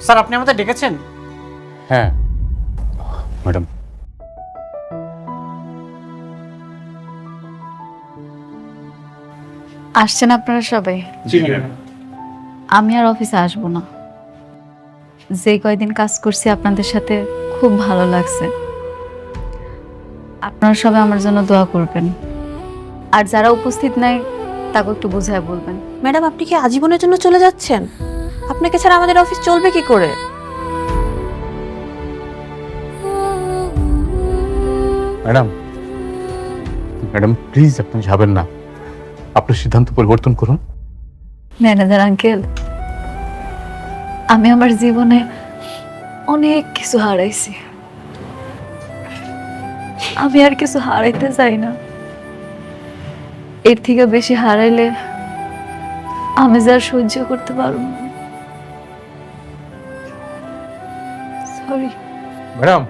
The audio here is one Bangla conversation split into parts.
স্যার আপনি আমাদের ডেকেছেন? হ্যাঁ ম্যাডাম। আসছেন আপনারা সবাই? জি ম্যাডাম। আমি আর অফিসে আসবো না। যে কয়দিন কাজ করছি আপনাদের সাথে খুব ভালো লাগছে। আপনারা সবাই আমার জন্য দোয়া করবেন, আর যারা উপস্থিত নাই তাকে একটু বুঝায় বলবেন। ম্যাডাম, আপনি কি আজীবনের জন্য চলে যাচ্ছেন? আপনাকে ছাড়া আমাদের অফিস চলবে কি করে? ম্যাডাম ম্যাডাম প্লিজ আপনি যাবেন না, আপনার সিদ্ধান্ত পরিবর্তন করুন। ম্যানেজার আঙ্কেল, আমি আমার জীবনে অনেক কিছু হারাইছি, আমি আর কিছু হারাইতে চাই না। এর থেকে বেশি হারাইলে আমি যা সহ্য করতে পারবো না। সরি। ম্যাডাম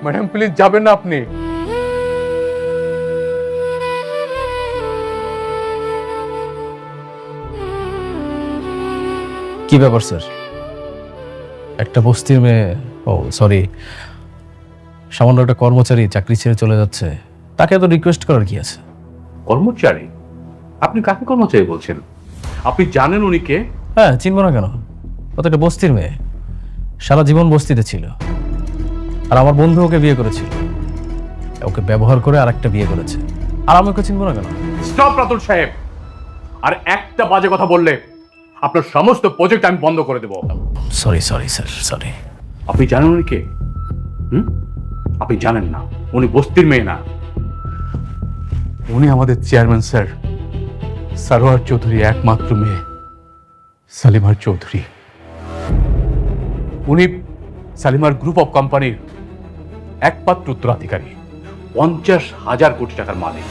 ম্যাডাম প্লিজ যাবেন না আপনি। কি ব্যাপার স্যার? একটা বস্তির মেয়ে, ও সরি, সামান্য একটা কর্মচারী চাকরি ছেড়ে চলে যাচ্ছে, তাকে এত রিকোয়েস্ট করার কি আছে? কর্মচারী? আপনি কাকে কর্মচারী বলছেন? আপনি জানেন উনি কে? হ্যাঁ, চিনবো না কেন? ও তো একটা বস্তির মেয়ে, সারা জীবন বস্তিতে ছিল, আর আমার বন্ধু ওকে বিয়ে করেছিল, ওকে ব্যবহার করে আর একটা বিয়ে করেছে, আর আমি ওকে চিনবো না কেন? স্টপ রাতুল সাহেব, আর একটা বাজে কথা বললে আপনার সমস্ত প্রজেক্ট আমি বন্ধ করে দেব। Sorry sorry sir, sorry. আপনি জানেন উনি কে? আপনি জানেন না, উনি বস্তির মেয়ে না। উনি আমাদের চেয়ারম্যান স্যার সারোয়ার চৌধুরী একমাত্র মেয়ে, সালিমার চৌধুরী। উনি সালিমার গ্রুপ অফ কোম্পানির একমাত্র উত্তরাধিকারী, 50,000 কোটি টাকার মালিক।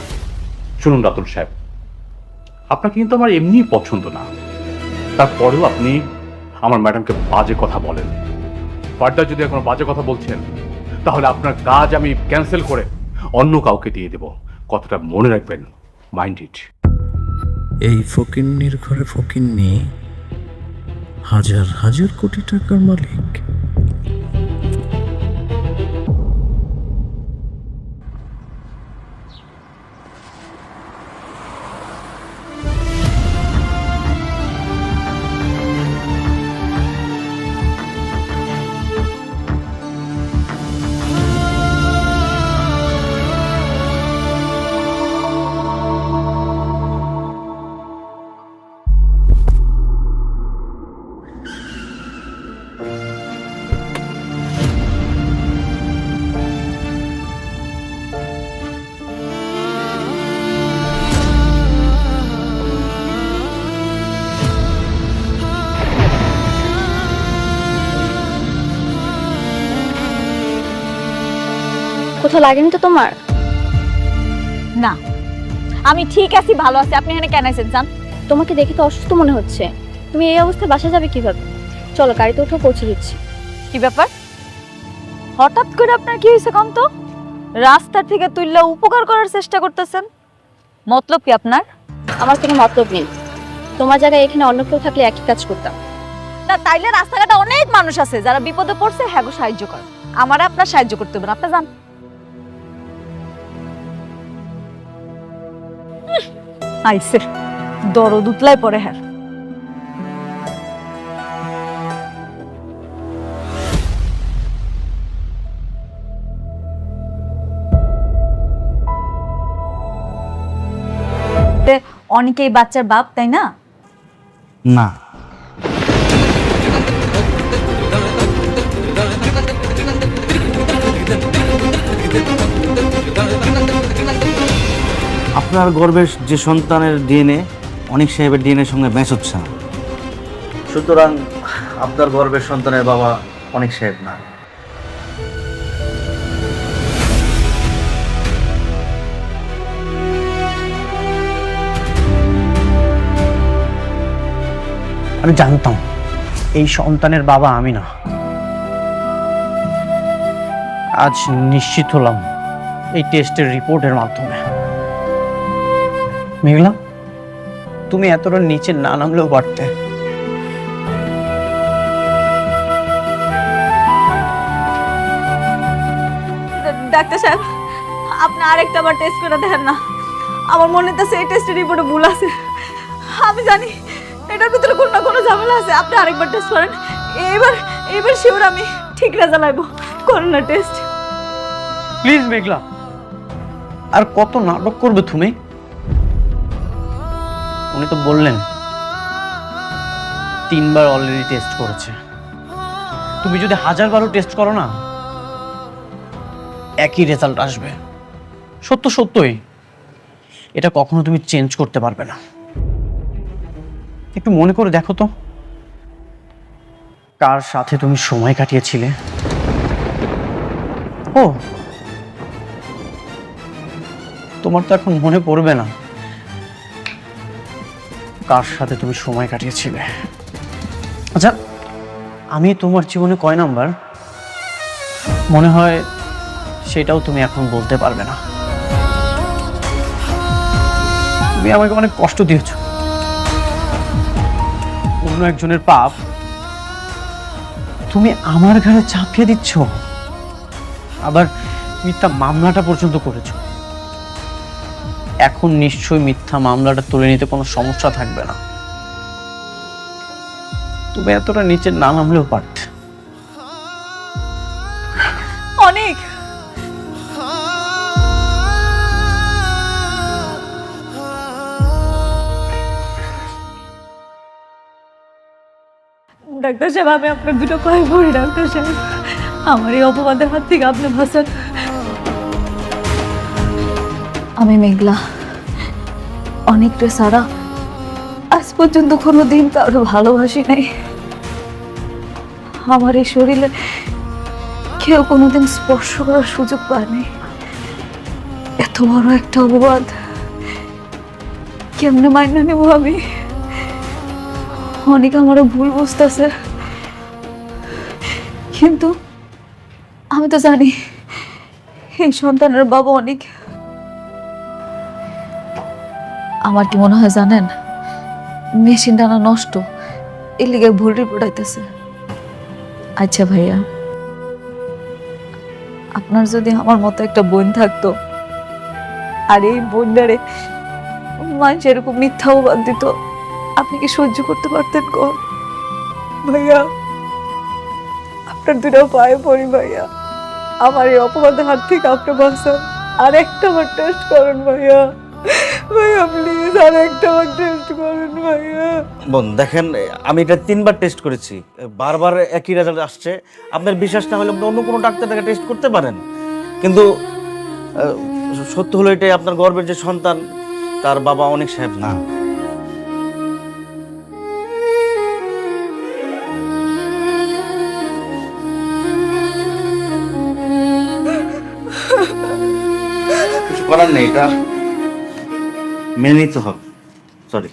শুনুন রাতুল সাহেব, আপনাকে কিন্তু আমার এমনি পছন্দ না, তারপরেও আপনি আমার ম্যাডামকে বাজে কথা বলেন। ফার্দার যদি এখন বাজে কথা বলছেন, তাহলে আপনার কাজ আমি ক্যান্সেল করে অন্য কাউকে দিয়ে দেব। কথাটা মনে রাখবেন, মাইন্ড ইট। এই ফকিন্নির ঘরে ফকিন্নি, হাজার হাজার কোটি টাকার মালিক। কোথাও লাগেনি তো তোমার? না, আমি ঠিক আছি, ভালো আছি। আপনি এখানে কেন আছেন জান? তোমাকে দেখে তো অসুস্থ মনে হচ্ছে। তুমি এই অবস্থায় বাসা যাবে কিভাবে? চলো গাড়িতে উঠো, পৌঁছে দিচ্ছি। কি ব্যাপার? হঠাৎ করে আপনার কি হয়েছে কম তো? রাস্তা থেকে তুললে উপকার করার চেষ্টা করতেছেন, মতলব কি আপনার? আমার কোনো মতলব নেই। তোমার জায়গায় এখানে অন্য কেউ থাকলে একই কাজ করতাম। না, তাইলে রাস্তাঘাটে অনেক মানুষ আছে যারা বিপদে পড়ছে, হ্যাঁ গো সাহায্য করে। আমার আপনার সাহায্য করতে হবে না, আপনি যান। আইসে দরদ উতলায় পড়ে। হ্যাঁ, অনেকেই বাচ্চার বাপ, তাই না? না, আপনার গর্ভের যে সন্তানের ডিএনএ অনিক সাহেবের ডিএনএর সঙ্গে ম্যাচ হচ্ছে না, সুতরাং আপনার গর্ভের সন্তানের বাবা অনিক সাহেব না। আমি জানতাম এই সন্তানের বাবা আমি না। আজ নিশ্চিত হলাম এই টেস্টের রিপোর্টের মাধ্যমে। মেঘলা, তুমি এতটা নিচে না নামলেও পারতে। ডাক্তার সাহেব, আপনি আরেকটা বার টেস্ট করে দেখেন না। আমার মনে হচ্ছে এই টেস্টের রিপোর্টে ভুল আছে। আমি জানি এটার ভিতরে কোনো না কোনো ঝামেলা আছে। আপনি আরেকবার টেস্ট করেন। এবার শিওর আমি ঠিক রেজাল্ট আইব। করুন না টেস্ট। প্লিজ মেঘলা, আর কত নাটক করবে তুমি? উনি তো বললেন 3 বার অলরেডি টেস্ট করেছে। তুমি যদি 1000 বারও টেস্ট করো না, একই রেজাল্ট আসবে। সত্যই এটা কখনো তুমি চেঞ্জ করতে পারবে না। একটু মনে করে দেখো তো, কার সাথে তুমি সময় কাটিয়েছিলে? ও, তোমার তো এখন মনে পড়বে না কার সাথে তুমি সময় কাটিয়েছিলে। আচ্ছা, আমি তোমার জীবনে কয় নাম্বার মনে হয় সেটাও তুমি এখন বলতে পারবে না। তুমি আমাকে অনেক কষ্ট দিয়েছ। অন্য একজনের পাপ তুমি আমার ঘাড়ে চাপিয়ে দিচ্ছ, আবার মিথ্যা মামলাটা পর্যন্ত করেছো। এখন নিশ্চয়ই মিথ্যা মামলাটা তুলে নিতে কোনো সমস্যা থাকবে না। তুমি এতটা নিচে না নামলেও পারতে। অনেক ডাক্তার সাহেব, আমি আপনার দুটো পায়ে পড়ি। ডাক্তার সাহেব, আমার এই অপবাদের হাত থেকে আপনি বাঁচান। আমি মেঘলা, অনেকটা সারা আজ পর্যন্ত কোনোদিন কারো ভালোবাসি নাই। আমার এই শরীরে কেউ কোনোদিন স্পর্শ করার সুযোগ পায়নি। এত বড় একটা অপবাদ কেমনে মাইনা নেব আমি? অনেক আমারও ভুল বুঝতেছে, কিন্তু আমি তো জানি এই সন্তানের বাবা অনেক। আমার কি মনে হয় জানেন, মেশিনটা না নষ্ট, এর লিগে ভুল রিপোর্ট আইতেছে। আচ্ছা ভাইয়া, আপনার যদি আমার মতো একটা বোন থাকতো, আর এই বোনটারে মানুষ এরকম মিথ্যা অপবাদ দিত, আপনি কি সহ্য করতে পারতেন? গো ভাইয়া, আপনার দুটো পায়ে পড়ি ভাইয়া, আমার এই অপবাদের হাত থেকে আপনি বাঁচান। আর একটা বার টেস্ট করুন ভাইয়া। ভাইয়া প্লিজ আর একটা বার টেস্ট করুন ভাইয়া। বোন দেখেন, আমি এটা 3 বার টেস্ট করেছি, বারবার একই রেজাল্ট আসছে। আপনার বিশ্বাস না হলে আপনি অন্য কোনো ডাক্তার থেকে টেস্ট করতে পারেন, কিন্তু সত্য হলো এটাই, আপনার গর্ভের যে সন্তান তার বাবা অনেক সাহেব না। কিছু করার নেই, এটা মেনে নিতে হবে। সরি।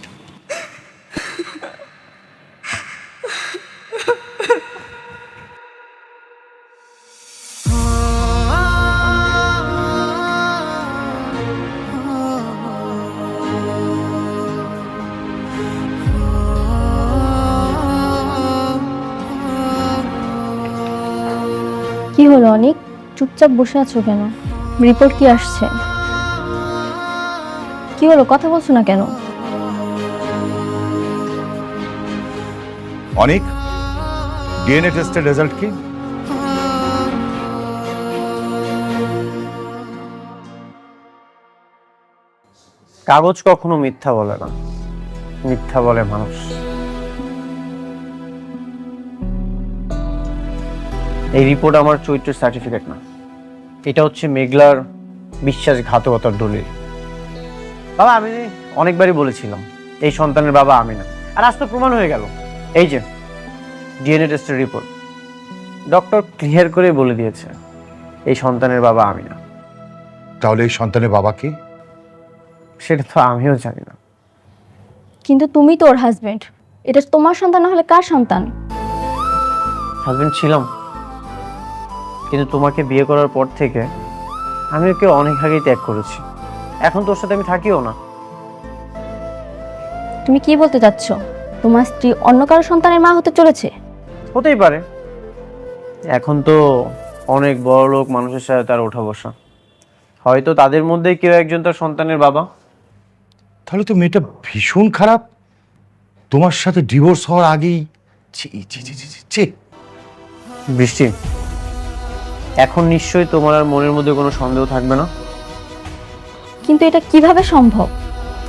কি হলো অনেক চুপচাপ বসে আছো কেন? রিপোর্ট কি আসছে? কি হলো, কথা বলছো না কেন? অনেক ডিএনএ টেস্টের রেজাল্ট কি? কাগজ কখনো মিথ্যা বলে না, মিথ্যা বলে মানুষ। এই রিপোর্ট আমার চরিত্রের সার্টিফিকেট না, এটা হচ্ছে মেঘলার বিশ্বাসঘাতকতার দলিল। বাবা, আমি অনেকবারই বলেছিলাম এই সন্তানের বাবা আমি না, আর আজ তো প্রমাণ হয়ে গেল। এই যে ডিএনএ টেস্টের রিপোর্ট, ডক্টর ক্লিয়ার করে বলে দিয়েছে এই সন্তানের বাবা আমি না। তাহলে এই সন্তানের বাবা কি? সেটা তো আমিও জানি না। কিন্তু তুমি তো ওর হাজবেন্ড, এটা তোমার সন্তান না হলে কার সন্তান? হাজবেন্ড ছিলাম, কিন্তু তোমাকে বিয়ে করার পর থেকে আমি ওকে অনেক আগেই ত্যাগ করেছি। এখন তোর সাথে আমি থাকিও না। তুমি কি বলতে চাচ্ছ? তোমার স্ত্রী অন্য কারো সন্তানের মা হতে চলেছে? হতেই পারে, এখন তো অনেক বড় লোক মানুষের সাথে তার ওঠা বসা, হয়তো তাদের মধ্যে কেউ একজন তার সন্তানের বাবা। তাহলে তো মেয়েটা ভীষণ খারাপ, তোমার সাথে ডিভোর্স হওয়ার আগেই। ছি ছি ছি ছি ছি, ছি। বৃষ্টি, এখন নিশ্চয়ই তোমার আর মনের মধ্যে কোনো সন্দেহ থাকবে না। কিন্তু এটা কিভাবে সম্ভব?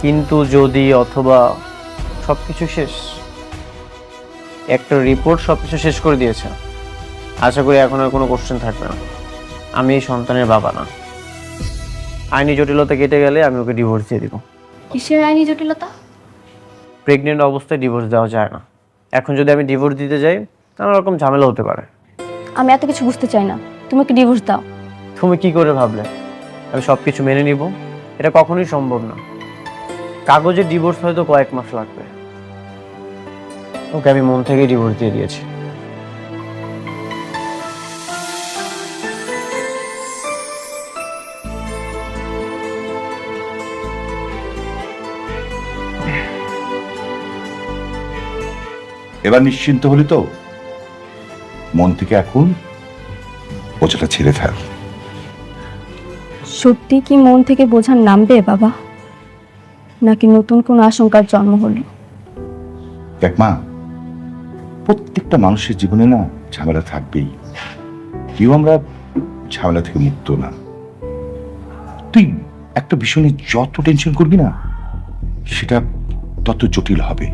কিন্তু যদি অথবা সবকিছু শেষ, একটা রিপোর্ট সবকিছু শেষ করে দিয়েছে। আশা করি এখন আর কোনো কোশ্চেন থাকবে না। আমি এই সন্তানের বাবা না। আইনি জটিলতা কেটে গেলে আমি ওকে ডিভোর্স দিয়ে দিব। কিসের আইনি জটিলতা? প্রেগনেন্ট অবস্থায় ডিভোর্স দেওয়া যায় না। এখন যদি আমি ডিভোর্স দিতে যাই, নানা রকম ঝামেলা হতে পারে। আমি এত কিছু বুঝতে চাই না, তুমি কি ডিভোর্স দাও। তুমি কি করে ভাবলে আমি সব কিছু মেনে নিব? এটা কখনোই সম্ভব না। কাগজে ডিভোর্স হয়তো কয়েক মাস লাগবে। ওকে আমি মন থেকে ডিভোর্স দিয়ে দিয়েছি। এবার নিশ্চিন্ত হলি তো? মন থেকে এখন বোঝাটা ছেড়ে ফেল। সত্যি কি মন থেকে বোঝা নামবে বাবা, নাকি নতুন কোন আশঙ্কার জন্ম হলো? দেখ মা, প্রত্যেকটা মানুষের জীবনে না ঝামেলা থাকবেই। কেউ আমরা ঝামেলা থেকে মুক্ত না। তুই একটা বিষয় নিয়ে যত টেনশন করবি না, সেটা তত জটিল হবে।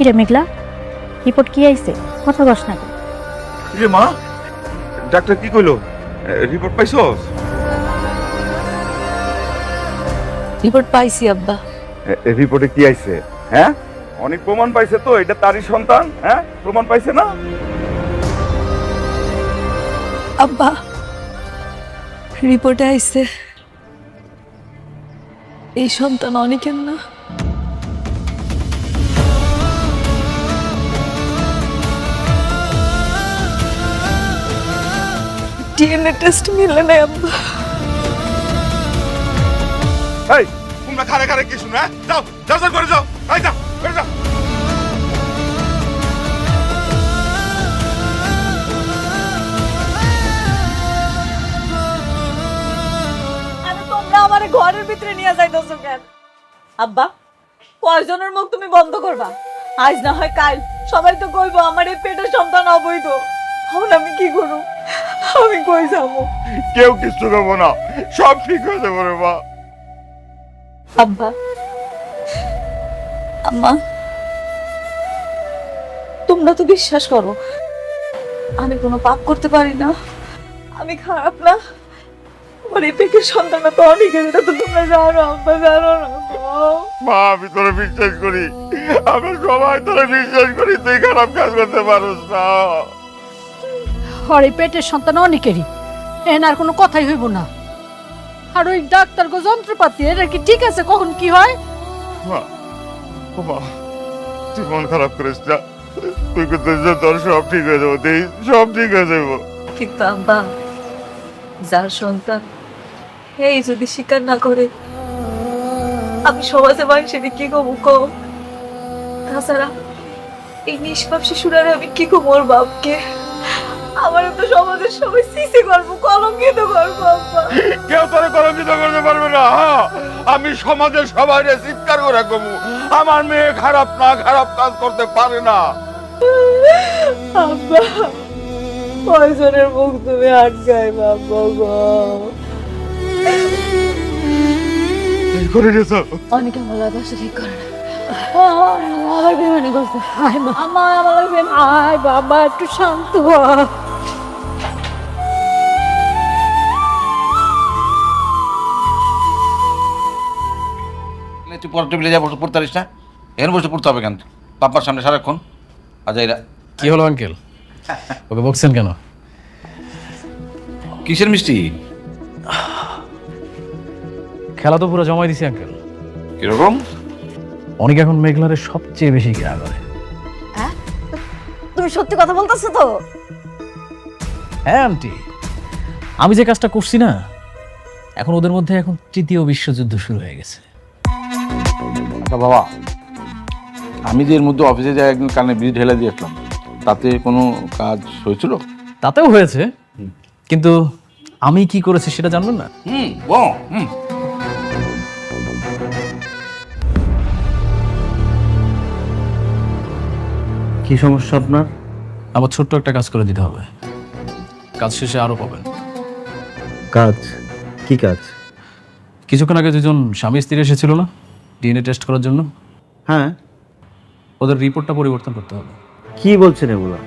কিরে মেঘলা, রিপোর্ট কি আইছে? কথা কস না। রে মা, ডাক্তার কি কইলো? রিপোর্ট পাইছস? রিপোর্ট পাইছি আব্বা। রিপোর্টে কি আইছে? হ্যাঁ, অনেক প্রমাণ পাইছে তো এটা তারই সন্তান। হ্যাঁ, প্রমাণ পাইছে না? আব্বা, রিপোর্টে আইছে এই সন্তান অনেকের না। ডিএনএ টেস্ট মিলে না আব্বা। এই তোমরা খারে খারে কি শুনো? হ্যাঁ, যাও যাও যাও করে যাও। এই যাও করে যাও। আরে তোমরা আমারে ঘরের ভিতরে নিয়ে যাইতেছো কেন? আব্বা, কয়জনের মুখ তুমি বন্ধ করবা? আজ না হয় কাল সবাই তো কইবো আমার এই পেটের সন্তান অবৈধ। এখন আমি কি করব? আমি কই যাবো? কেউ কিছু করবো না, সব ঠিক হয়ে যাবে রে মা। আব্বা, আম্মা, তোমরা তো বিশ্বাস করো আমি কোনো পাপ করতে পারি না, আমি খারাপ না। আমার এই পেটের সন্তানটা তো অনেকের, এটা তো তোমরা জানো আব্বা, জানো না মা? আমি তোরে বিশ্বাস করি, আমি সবাই তোরে বিশ্বাস করি, তুই খারাপ কাজ করতে পারোস না। আর এই পেটের সন্তান অনেকেরই, এন আর কোনো কথাই হইব না। আর ওই ডাক্তার গো যন্ত্রপাতি, এটা কি ঠিক আছে? কখন কি হয়? মা, ও মা, তুই মন খারাপ করিস না, তুই কিন্তু তোর সব ঠিক হয়ে যাবো, তুই সব ঠিক হয়ে যাবো। কিন্তু আব্বা, যার সন্তান এই যদি স্বীকার না করে, আমি সমাজে মানুষের কি কমু কম? তাছাড়া এই নিষ্পাপ শিশুরা আমি কি কমু ওর বাপকে? আমার তো সমাজের সবাই সিসি করবো, কলঙ্কিত করবো আব্বা। কেউ তোরে কলঙ্কিত করতে পারবে না। হ্যাঁ, আমি সমাজের সবাই চিৎকার করে কমু আমার মেয়ে খারাপ না, খারাপ কাজ করতে পারে না। আব্বা, কয়জনের মুখ তুমি আটকাই বাবা গো? করে দিয়েছ? অনেক আমার বাসা ঠিক করে না, আবার বেমানি করছে। আমার আয় বাবা, একটু শান্ত হ। তুই পরের টেবিলে যা বসে পড়তে পারিস না? এখানে বসে পড়তে হবে কেন? বাপ্পার সামনে সারাক্ষণ আজাইরা। কি হলো আঙ্কেল, ওকে বকছেন কেন? কিসের মিষ্টি? খেলা তো পুরো জমাই দিছি আঙ্কেল। কিরকম? অনেক এখন মেঘলারে সবচেয়ে বেশি কেয়া করে। তুমি সত্যি কথা বলতেছো তো? হ্যাঁ আন্টি, আমি যে কাজটা করছি না, এখন ওদের মধ্যে এখন তৃতীয় বিশ্বযুদ্ধ শুরু হয়ে গেছে। আচ্ছা বাবা, আমি যে এর মধ্যে অফিসে যাই একদিন কানে বিষ ঢেলে দিয়ে আসলাম, তাতে কোনো কাজ হয়েছিল? তাতেও হয়েছে, কিন্তু আমি কি করেছি সেটা জানবেন না? কি সমস্যা আপনার? আমার ছোট্ট একটা কাজ করে দিতে হবে, কাজ শেষে আরো পাবেন। কাজ? কি কাজ? কিছুক্ষণ আগে দুজন স্বামী স্ত্রী এসেছিল না ডিএনএ টেস্ট করার জন্য? হ্যাঁ। ওদের রিপোর্টটা পরিবর্তন করতে হবে। কি বলছেন এগুলো?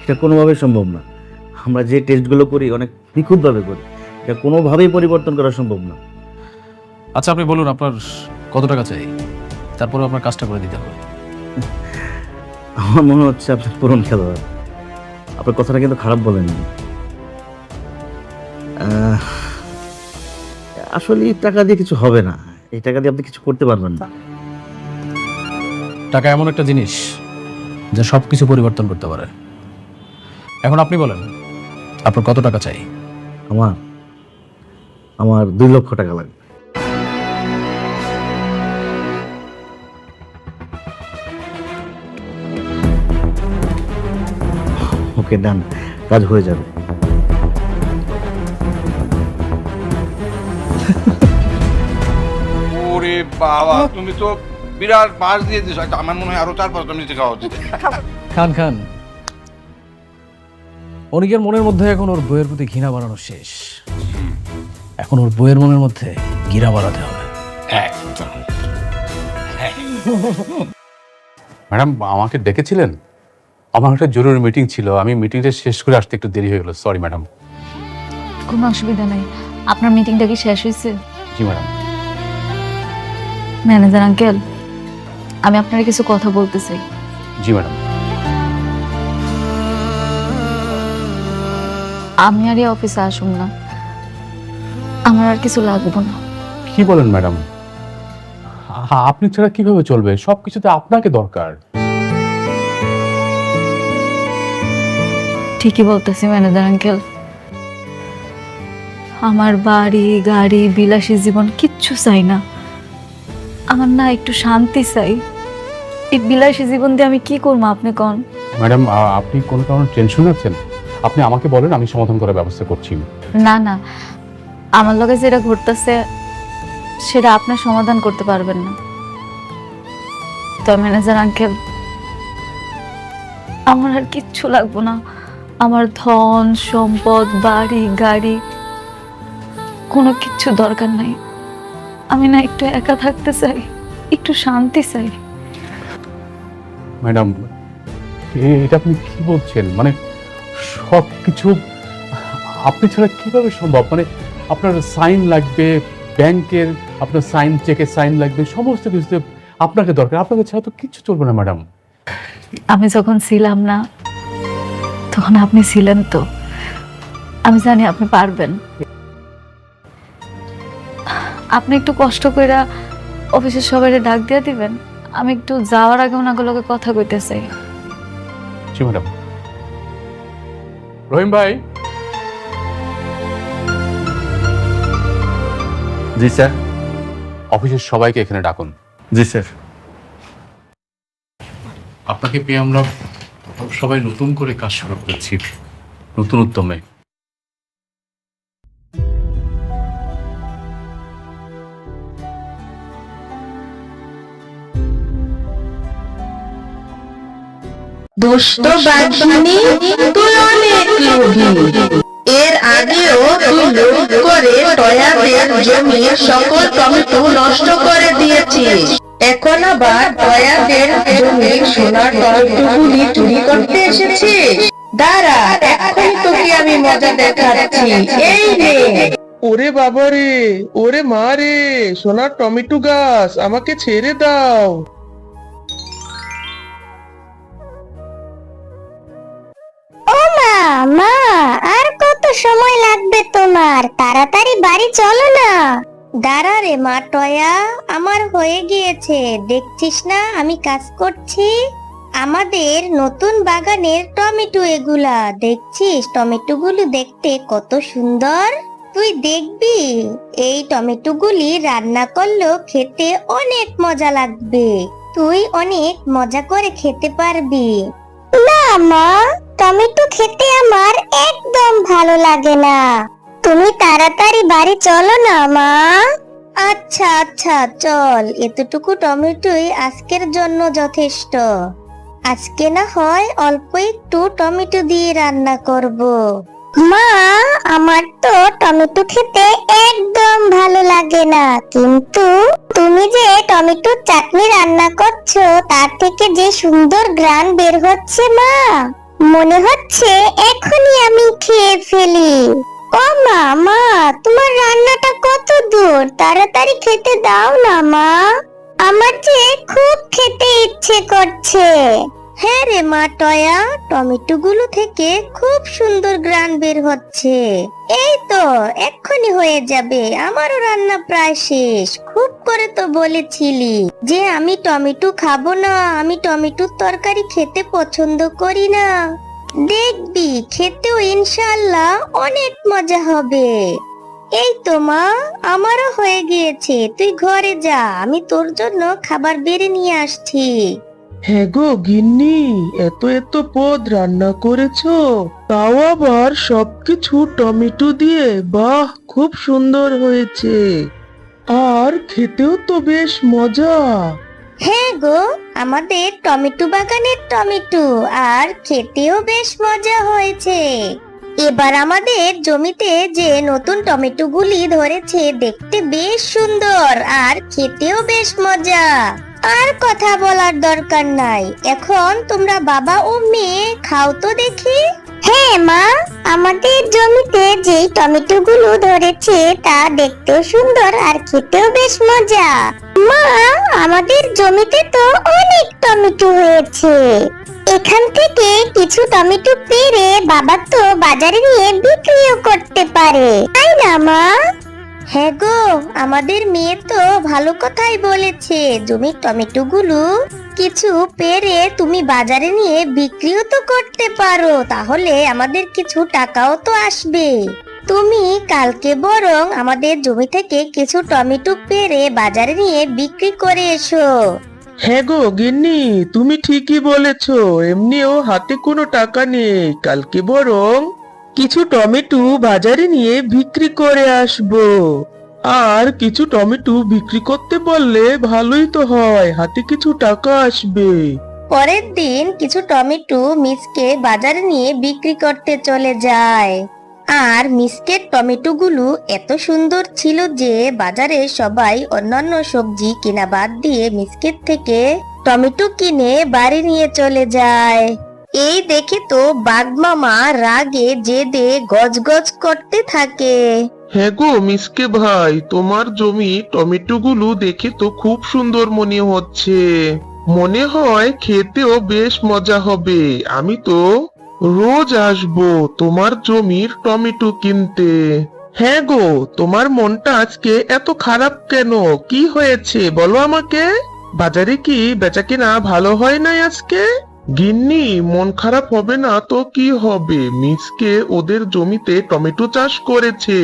এটা কোনোভাবেই সম্ভব না। আমরা যে টেস্টগুলো করি অনেক নিখুঁতভাবে করি, এটা কোনোভাবেই পরিবর্তন করা সম্ভব না। আচ্ছা আপনি বলুন আপনার কত টাকা চাই, তারপরে আপনার কাজটা করে দিতে হবে। আমার মনে হচ্ছে আপনার পুরন খেলোয়াড়। আপনার কথাটা কিন্তু খারাপ বলেননি। আসলে এই টাকা দিয়ে কিছু হবে না, এই টাকা দিয়ে আপনি কিছু করতে পারবেন না। টাকা এমন একটা জিনিস যা সব কিছু পরিবর্তন করতে পারে। এখন আপনি বলেন আপনার কত টাকা চাই? আমার 2 লক্ষ টাকা লাগবে। ওকে ডান, কাজ হয়ে যাবে। ওরে বাবা, তুমি তো বিরাট বাস দিয়ে দিছো। আমার মনে হয় আরো 4-5টা মিনিট খাওয়া উচিত। খান খান। অনিকের মনের মধ্যে এখন ওর বইয়ের প্রতি ঘৃণা বাড়ানো শেষ, এখন ওর বইয়ের মনের মধ্যে ঘৃণা বাড়াতে হবে। ম্যাডাম আমাকে ডেকেছিলেন? আমার একটা জরুরি মিটিং ছিল, আমি মিটিংটা শেষ করে আসতে একটু দেরি হয়ে গেল, সরি ম্যাডাম। কোনো অসুবিধা নেই। আপনার মিটিংটা কি শেষ হয়েছে? জি ম্যাডাম। ম্যানেজার আঙ্কেল, আমি আপনার কিছু কথা বলতে চাই। জি ম্যাডাম। আমি আর এই অফিসে আসুন না, আমার আর কিছু লাগবে না। কি বলেন ম্যাডাম? আপনি ছাড়া কিভাবে চলবে? সবকিছুতে আপনাকে দরকার। ঠিকই বলতেছি ম্যানেজার আঙ্কেল, আমার বাড়ি গাড়ি বিলাসী জীবন কিচ্ছু চাই না। আমার না একটু শান্তি চাই। এই বিলাসী জীবন দিয়ে আমি কি করবো আপনি কোন? ম্যাডাম আপনি কোনো কারণে টেনশন আছেন? আপনি আমাকে বলেন, আমি সমাধান করার ব্যবস্থা করছি। না না, আমার লগে যেটা ঘটতেছে সেটা আপনি সমাধান করতে পারবেন না। তো ম্যানেজার আঙ্কেল, আমার আর কিচ্ছু লাগবে না। আমার ধন সম্পদ বাড়ি গাড়ি কোনো কিচ্ছু দরকার নাই। আমি না একটু একা থাকতে চাই, একটু শান্তি চাই। ম্যাডাম এটা আপনি কি বলছেন? মানে সবকিছু আপনি ছাড়া কিভাবে সম্ভব? মানে আপনার সাইন লাগবে ব্যাংকের, আপনার সাইন চেকে সাইন লাগবে, সমস্ত কিছুতে আপনাকে দরকার। আপনাকে ছাড়া তো কিচ্ছু চলবে না ম্যাডাম। আমি যখন ছিলাম না তখন আপনি ছিলেন তো, আমি জানি আপনি পারবেন। আপনি একটু কষ্ট করে অফিসের সবাই ডাক দিয়ে দিবেন, আমি একটু যাওয়ার আগে ওনাগুলোকে কথা কইতে চাই। জি ম্যাডাম। রহিম ভাই। জি স্যার। অফিসের সবাইকে এখানে ডাকুন। জি স্যার। আপনাকে পেয়ে আমরা সবাই নতুন করে কাজ শুরু করেছি, নতুন উদ্যমে। দুষ্ট বাঘিনী, তুই অনেক লোভী। এর আগেও তুই লোভ করে টয়াদের জমির সকল টমেটো নষ্ট করে দিয়েছিস। এখন আবার টয়াদের জমির সোনার টমেটোগুলি চুরি করতে এসেছিস। দাঁড়া, এখনই তোকে আমি মজা দেখাচ্ছি। এই নে। ওরে বাবা রে, ওরে মা রে, সোনার টমেটো গাছ, আমাকে ছেড়ে দাও। ও মা, মা আর কত সময় লাগবে তোমার? তাড়াতাড়ি বাড়ি চলো না। দাঁড়া রে মা টয়া, আমার হয়ে গিয়েছে, দেখছিস না আমি কাজ করছি। আমাদের নতুন বাগানের টমেটো এগুলা, দেখছিস টমেটোগুলো দেখতে কত সুন্দর। তুই দেখবি এই টমেটোগুলি রান্না করলেও খেতে অনেক মজা লাগবে, তুই অনেক মজা করে খেতে পারবি। না মা, টমেটো খেতে আমার একদম ভালো লাগে না। তুমি তাড়াতাড়ি বাড়ি চলো না মা। আচ্ছা আচ্ছা চল, এতটুকু টমেটোই আজকের জন্য যথেষ্ট। আজকে না হয় অল্প একটু টমেটো দিয়ে রান্না করব। মা, আমার তো টমেটো খেতে একদম ভালো লাগে না, কিন্তু তুমি যে টমেটোর চাটনি রান্না করছো তার থেকে যে সুন্দর ঘ্রাণ বের হচ্ছে মা, মনে হচ্ছে এখনই আমি খেয়ে ফেলি। ও মা, মা তোমার রান্নাটা কত দূর, তাড়াতাড়ি খেতে দাও না মা, আমার যে খুব খেতে ইচ্ছে করছে। হ্যাঁ রে মা টয়া, টমেটো গুলো থেকে খুব সুন্দর ঘ্রাণ বের হচ্ছে। এই তো এক্ষুনি হয়ে যাবে, আমারও রান্না প্রায় শেষ। খুব করে তো বলেছিলি যে আমি টমেটো খাবো না, আমি টমেটোর তরকারি খেতে পছন্দ করি না। দেখবি খেতেও ইনশাআল্লাহ অনেক মজা হবে। এই তো মা, আমারও হয়ে গিয়েছে, তুই ঘরে যা, আমি তোর জন্য খাবার বেড়ে নিয়ে আসছি। হ্যাঁ গো গিন্নি, এত এত পদ রান্না করেছো, তাও আবার সবকিছু টমেটো দিয়ে, বাহ খুব সুন্দর হয়েছে, আর খেতেও তো বেশ মজা। হ্যাঁ গো, আমাদের টমেটো বাগানের টমেটো, আর খেতেও বেশ মজা হয়েছে। এবার আমাদের জমিতে যে নতুন টমেটো গুলি ধরেছে দেখতে বেশ সুন্দর, আর খেতেও বেশ মজা। আর কথা বলার দরকার নাই, এখন তোমরা বাবা ও মেয়ে খাও তো দেখি। হ্যাঁ মা, আমাদের জমিতে যে টমেটো গুলো ধরেছে তা দেখতেও সুন্দর আর খেতেও বেশ মজা। মা, আমাদের জমিতে তো অনেক টমেটো হয়েছে, এখান থেকে কিছু টমেটো পেড়ে বাবা তো বাজারে নিয়ে বিক্রিও করতে পারে, তাই না মা? হ্যাঁ গো, আমাদের মেয়ে তো ভালো কথাই বলেছে, জমির টমেটো গুলো কিছু পেড়ে তুমি বাজারে নিয়ে বিক্রিও তো করতে পারো, তাহলে আমাদের কিছু টাকাও তো আসবে। তুমি কালকে বরং আমাদের জমি থেকে কিছু টমেটো পেড়ে বাজারে নিয়ে বিক্রি করে এসো। হ্যাঁ গো গিন্নি, তুমি ঠিকই বলেছো, এমনিও হাতে কোনো টাকা নেই, কালকে বরং কিছু টমেটো বাজারে নিয়ে বিক্রি করে আসবো। আর কিছু টমেটো বিক্রি করতে পারলে ভালোই তো হয়, হাতে কিছু টাকা আসবে। পরের দিন কিছু টমেটো মিসকে বাজারে নিয়ে বিক্রি করতে চলে যায়, আর মিসকের টমেটো গুলো এত সুন্দর ছিল যে বাজারে সবাই অন্যান্য সবজি কিনা বাদ দিয়ে মিসকের থেকে টমেটো কিনে বাড়ি নিয়ে চলে যায়। এই দেখে তো বাঘ মামা রাগে জেদে গজগজ করতে থাকে। হ্যাঁ গো মিসকে ভাই, তোমার জমি টমেটো গুলো দেখে তো খুব সুন্দর মনে হচ্ছে, মনে হয় খেতেও বেশ মজা হবে। আমি তো রোজ আসবো তোমার জমির টমেটো কিনতে। হ্যাঁ গো, তোমার মনটা আজকে এত খারাপ কেন, কি হয়েছে বলো আমাকে? বাজারে কি বেচাকেনা ভালো হয় নাই আজকে? গিন্নি, মন খারাপ হবে না তো কি হবে, মিসকে ওদের জমিতে টমেটো চাষ করেছে,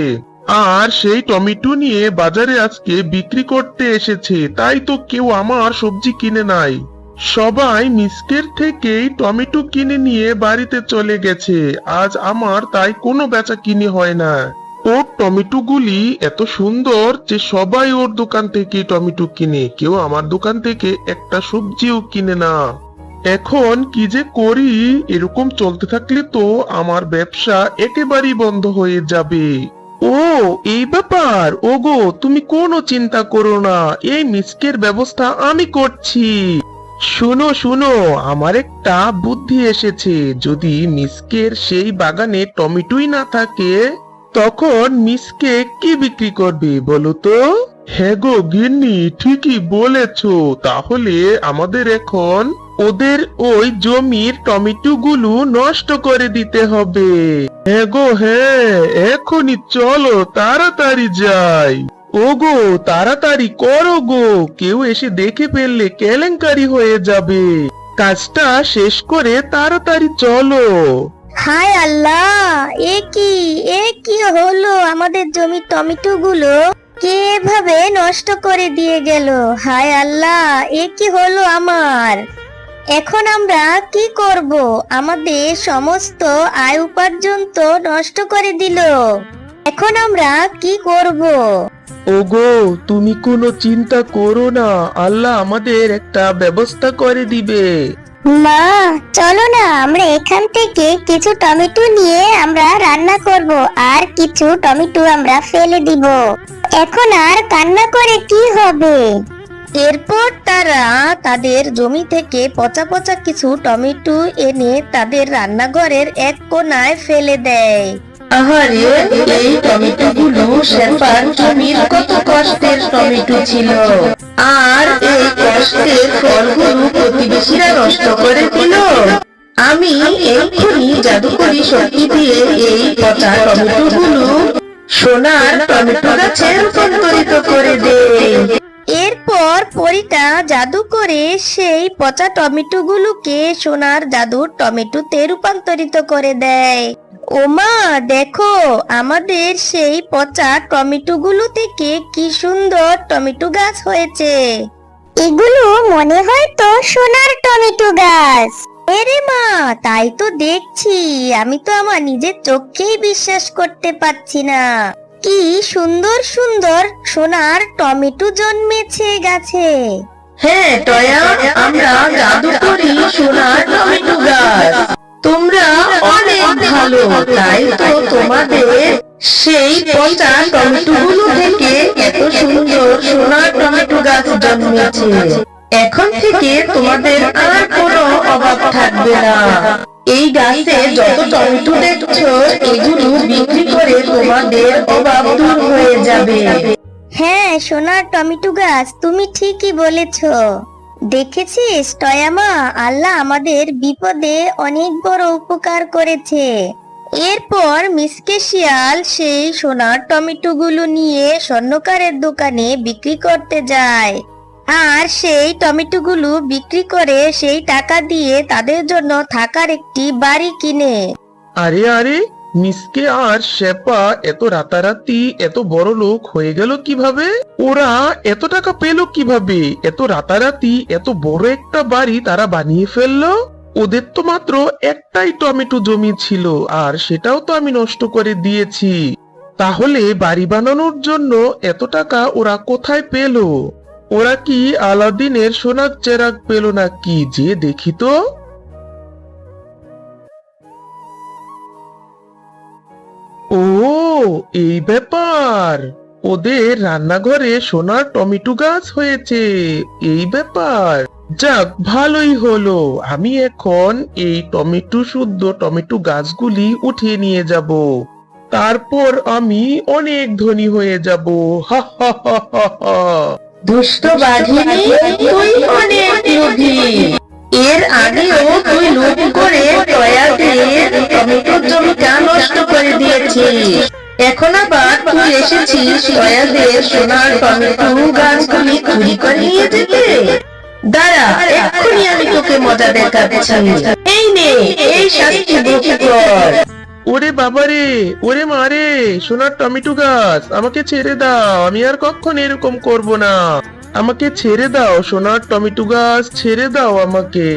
আর সেই টমেটো নিয়ে বাজারে আজকে বিক্রি করতে এসেছে, তাই তো কেউ আমার সবজি কিনে নাই, সবাই মিসকের থেকেই টমেটো কিনে নিয়ে বাড়িতে চলে গেছে। আজ আমার তাই কোনো বেচা কিনে হয় না। ওর টমেটো গুলি এত সুন্দর যে সবাই ওর দোকান থেকে টমেটো কিনে, কেউ আমার দোকান থেকে একটা সবজিও কিনে না। এখন কি যে করি, এরকম চলতে থাকলে তো আমার ব্যবসা একেবারেই বন্ধ হয়ে যাবে। ও এই ব্যাপার, ওগো তুমি কোনো চিন্তা করো না, এই মিসকের ব্যবস্থা আমি করছি। শুনো শুনো, আমার একটা বুদ্ধি এসেছে, যদি মিসকের সেই বাগানে টমেটোই না থাকে তখন মিসকে কি বিক্রি করবে বলো তো? হ্যাঁ গো গিন্নি, ঠিকই বলেছো, তাহলে আমাদের এখন ওদের ওই জমির টমেটো গুলো নষ্ট করে দিতে হবে। হ্যাঁ গো হ্যাঁ, এখনই চলো তাড়াতাড়ি যাই। ওগো তাড়াতাড়ি করো গো, কেউ এসে দেখে ফেললে কেলেঙ্কারি হয়ে যাবে। কাজটা শেষ করে তাড়াতাড়ি চলো। হায় আল্লাহ, এ কি হলো? আমাদের জমির টমেটো গুলো কে এভাবে নষ্ট করে দিয়ে গেল? হায় আল্লাহ, এ কি হলো আমার? এখন আমরা কি করব? আমাদের সমস্ত আয় উপার্জন তো নষ্ট করে দিল। এখন আমরা কি করব? ওগো, তুমি কোনো চিন্তা করো না, আল্লাহ আমাদের একটা ব্যবস্থা করে দিবে। মা, চলো না আমরা এখান থেকে কিছু টমেটো নিয়ে আমরা রান্না করব, আর কিছু টমেটো আমরা ফেলে দিব। এখন আর কান্না করে কি হবে? এরপর তারা তাদের জমি থেকে পচা পচা কিছু টমেটো এনে তাদের রান্নাঘরের এক কোণায় ফেলে দেয়। আহারে, এই টমেটো গুলো শেফার জমির কত কষ্টের টমেটো ছিল, আর এই কষ্টের ফলগুলো প্রতিবেশীরা নষ্ট করে দিল। আমি এক্ষুনি জাদুকরি শক্তি দিয়ে এই পচা টমেটো গুলো সোনার টমেটো গাছে রূপান্তরিত করে দেই। এরপর পরীটা জাদু করে সেই পচা টমেটো গুলোকে সোনার জাদুর টমেটোতে রূপান্তরিত করে দেয়। ওমা, দেখো আমাদের সেই পচা টমেটো গুলো থেকে কি সুন্দর টমেটো গাছ হয়েছে। এগুলো মনে হয় তো সোনার টমেটো গাছ। এরে মা, তাই তো দেখছি, আমি তো আমার নিজের চোখেই বিশ্বাস করতে পারছি না। কি সুন্দর সুন্দর সোনার টমেটো জন্মেছে গাছে। হ্যাঁ টয়া, আমরা জাদু করি সোনার টমেটো গাছ। তোমরা অনেক ভালো, তাই তো তোমাদের সেই পচা টমেটো গুলো থেকে এত সুন্দর সোনার টমেটো গাছ জন্মেছে। এখন থেকে তোমাদের আর কোনো অভাব থাকবে না। এই গাছে যত টমেটো দেখছো, এগুলো বিক্রি করে তোমাদের অভাব দূর হয়ে যাবে। হ্যাঁ সোনার টমেটো গাছ, তুমি ঠিকই বলেছো। দেখেছিস টয়ামা, আল্লাহ আমাদের বিপদে অনেক বড় উপকার করেছে। এরপর মিসকে শিয়াল সেই সোনার টমেটো গুলো নিয়ে স্বর্ণকারের দোকানে বিক্রি করতে যায়, আর সেই টমেটো গুলো বিক্রি করে সেই টাকা দিয়ে তাদের জন্য থাকার একটি বাড়ি কিনে। আরে আরে, মিসকে আর শেপা এত রাতারাতি এত বড় লোক হয়ে গেল কিভাবে? ওরা এত টাকা পেল কিভাবে? এত রাতারাতি এত বড় একটা বাড়ি তারা বানিয়ে ফেললো? ওদের তো মাত্র একটাই টমেটো জমি ছিল, আর সেটাও তো আমি নষ্ট করে দিয়েছি। তাহলে বাড়ি বানানোর জন্য এত টাকা ওরা কোথায় পেল? ওরা কি আলাদিনের সোনার চেরাগ পেল নাকি? যে দেখি তো। ও, এই ব্যাপার, ওদের রান্নাঘরে সোনার টমেটো গাছ হয়েছে, এই ব্যাপার। যাক, ভালোই হলো, আমি এখন এই শুদ্ধ টমেটো গাছগুলি উঠিয়ে নিয়ে যাব, তারপর আমি অনেক ধনী হয়ে যাব। হা হা হা হা হা। দুষ্ট বাঘিনী, তুই অনেক লোভী। এর আগেও তুই লোভ করে টয়াদের টমেটো জমিটা নষ্ট করে দিয়েছিস। এখন আবার তুই এসেছিস টয়াদের সোনার টমেটো গাছগুলি চুরি করে নিয়ে যেতে। দাঁড়া, এক্ষুনি আমি তোকে মজা দেখাচ্ছি। এই নে, এই শাস্তি ভোগ কর। ওরে বাবারে, ওরে মারে, সোনার টমেটো গাছ, আমাকে ছেড়ে দাও, আমি আর কখনো এরকম করব না। আমাকে ছেড়ে দাও সোনার টমেটো গাছ, ছেড়ে দাও আমাকে।